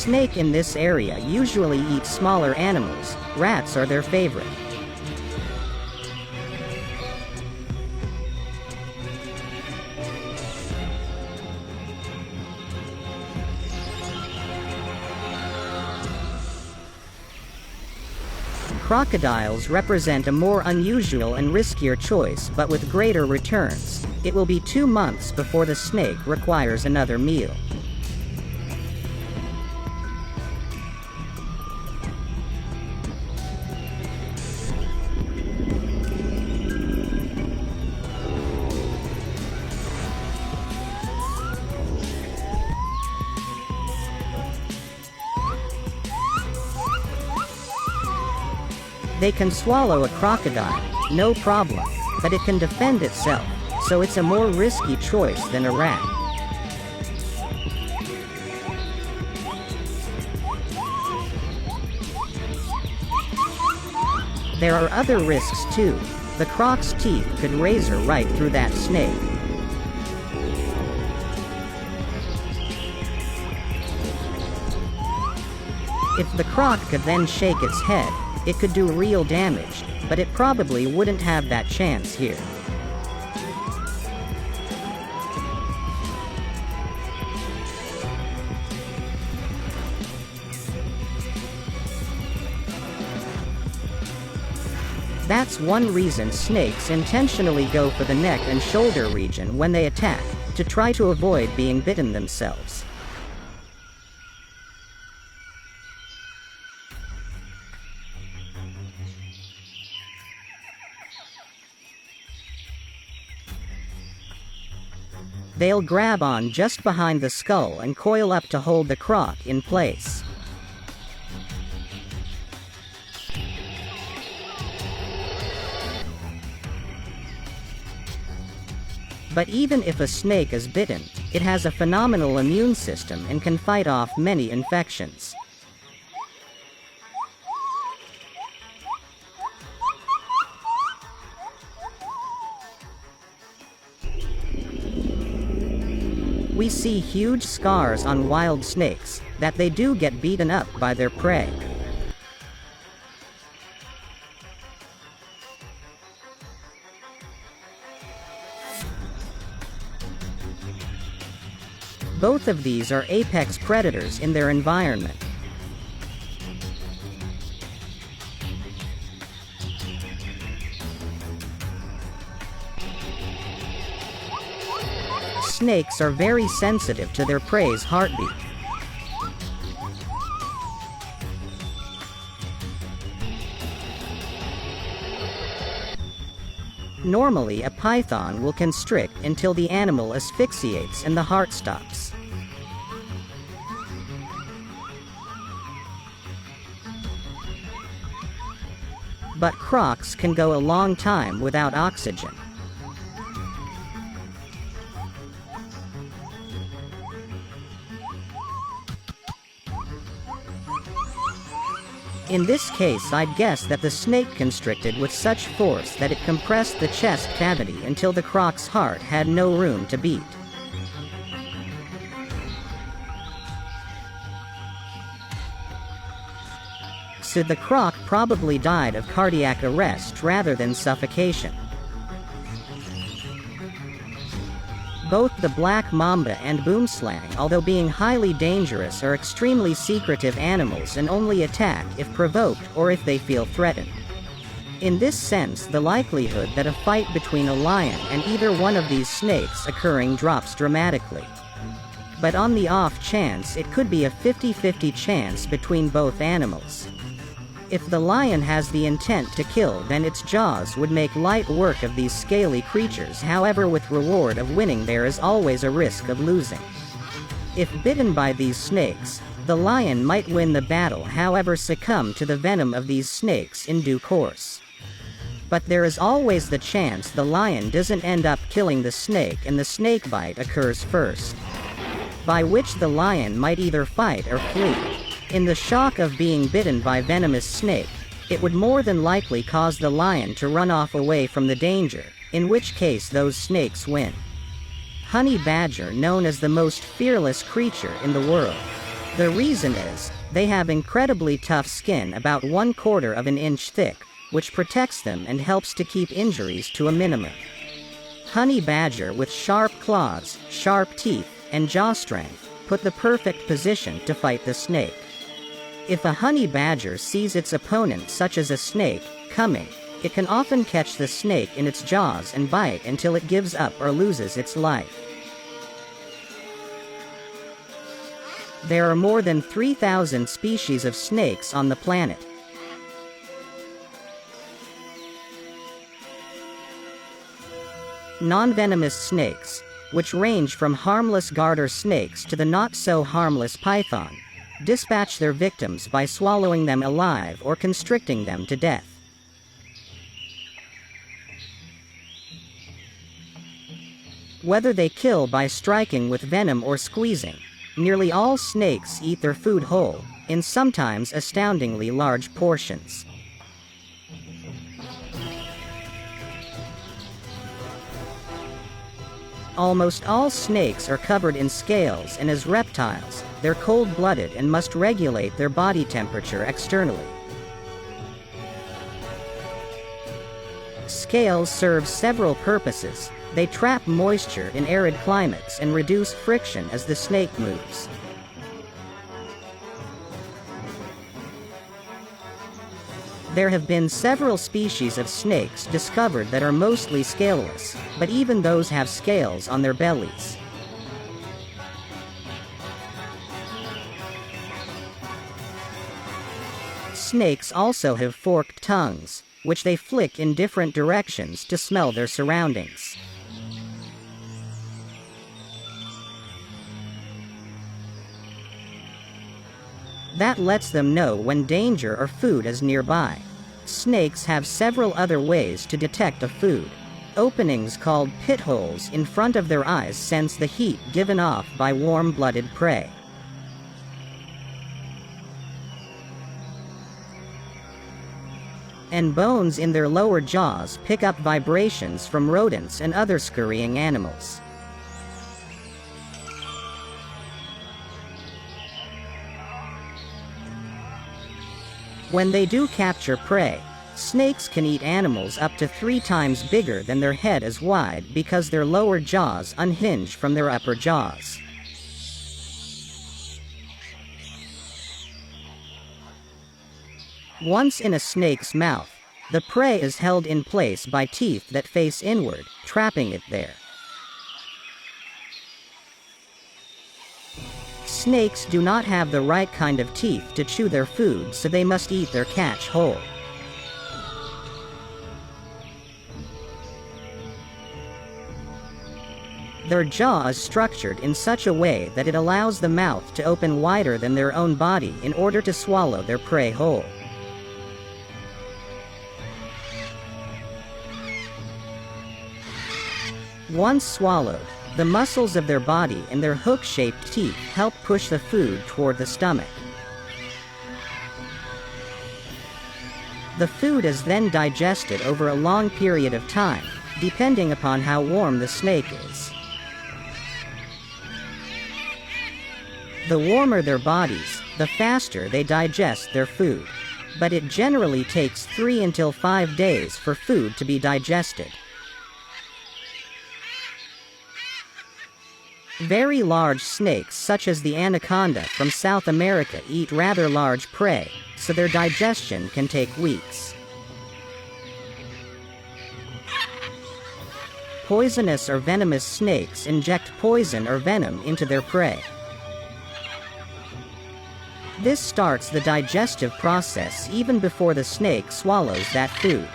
snake in this area usually eats smaller animals. Rats are their favorite. Crocodiles represent a more unusual and riskier choice, but with greater returns. It will be 2 months before the snake requires another meal. They can swallow a crocodile, no problem, but it can defend itself, so it's a more risky choice than a rat. There are other risks too. The croc's teeth could razor right through that snake. If the croc could then shake its head, it could do real damage, but it probably wouldn't have that chance here. That's one reason snakes intentionally go for the neck and shoulder region when they attack, to try to avoid being bitten themselves. They'll grab on just behind the skull and coil up to hold the croc in place. But even if a snake is bitten, it has a phenomenal immune system and can fight off many infections. We see huge scars on wild snakes, that they do get beaten up by their prey. Both of these are apex predators in their environment. Snakes are very sensitive to their prey's heartbeat. Normally, a python will constrict until the animal asphyxiates and the heart stops. But crocs can go a long time without oxygen. In this case, I'd guess that the snake constricted with such force that it compressed the chest cavity until the croc's heart had no room to beat. So the croc probably died of cardiac arrest rather than suffocation. Both the black mamba and boomslang, although being highly dangerous, are extremely secretive animals and only attack if provoked or if they feel threatened. In this sense, the likelihood that a fight between a lion and either one of these snakes occurring drops dramatically. But on the off chance, it could be a 50-50 chance between both animals. If the lion has the intent to kill, then its jaws would make light work of these scaly creatures. However, with reward of winning, there is always a risk of losing. If bitten by these snakes, the lion might win the battle, however succumb to the venom of these snakes in due course. But there is always the chance the lion doesn't end up killing the snake and the snakebite occurs first, by which the lion might either fight or flee. In the shock of being bitten by venomous snake, it would more than likely cause the lion to run off away from the danger, in which case those snakes win. Honey badger, known as the most fearless creature in the world. The reason is, they have incredibly tough skin about 1/4 of an inch thick, which protects them and helps to keep injuries to a minimum. Honey badger with sharp claws, sharp teeth, and jaw strength put the perfect position to fight the snake. If a honey badger sees its opponent, such as a snake, coming, it can often catch the snake in its jaws and bite until it gives up or loses its life. There are more than 3,000 species of snakes on the planet. Non-venomous snakes, which range from harmless garter snakes to the not-so-harmless python, dispatch their victims by swallowing them alive or constricting them to death. Whether they kill by striking with venom or squeezing, nearly all snakes eat their food whole, in sometimes astoundingly large portions. Almost all snakes are covered in scales, and as reptiles, they're cold-blooded and must regulate their body temperature externally. Scales serve several purposes. They trap moisture in arid climates and reduce friction as the snake moves. There have been several species of snakes discovered that are mostly scaleless, but even those have scales on their bellies. Snakes also have forked tongues, which they flick in different directions to smell their surroundings. That lets them know when danger or food is nearby. Snakes have several other ways to detect a food. Openings called pit holes in front of their eyes sense the heat given off by warm-blooded prey. And bones in their lower jaws pick up vibrations from rodents and other scurrying animals. When they do capture prey, snakes can eat animals up to 3 times bigger than their head is wide because their lower jaws unhinge from their upper jaws. Once in a snake's mouth, the prey is held in place by teeth that face inward, trapping it there. Snakes do not have the right kind of teeth to chew their food, so they must eat their catch whole. Their jaw is structured in such a way that it allows the mouth to open wider than their own body in order to swallow their prey whole. Once swallowed, the muscles of their body and their hook-shaped teeth help push the food toward the stomach. The food is then digested over a long period of time, depending upon how warm the snake is. The warmer their bodies, the faster they digest their food. But it generally takes 3 until 5 days for food to be digested. Very large snakes such as the anaconda from South America eat rather large prey, so their digestion can take weeks. Poisonous or venomous snakes inject poison or venom into their prey. This starts the digestive process even before the snake swallows that food.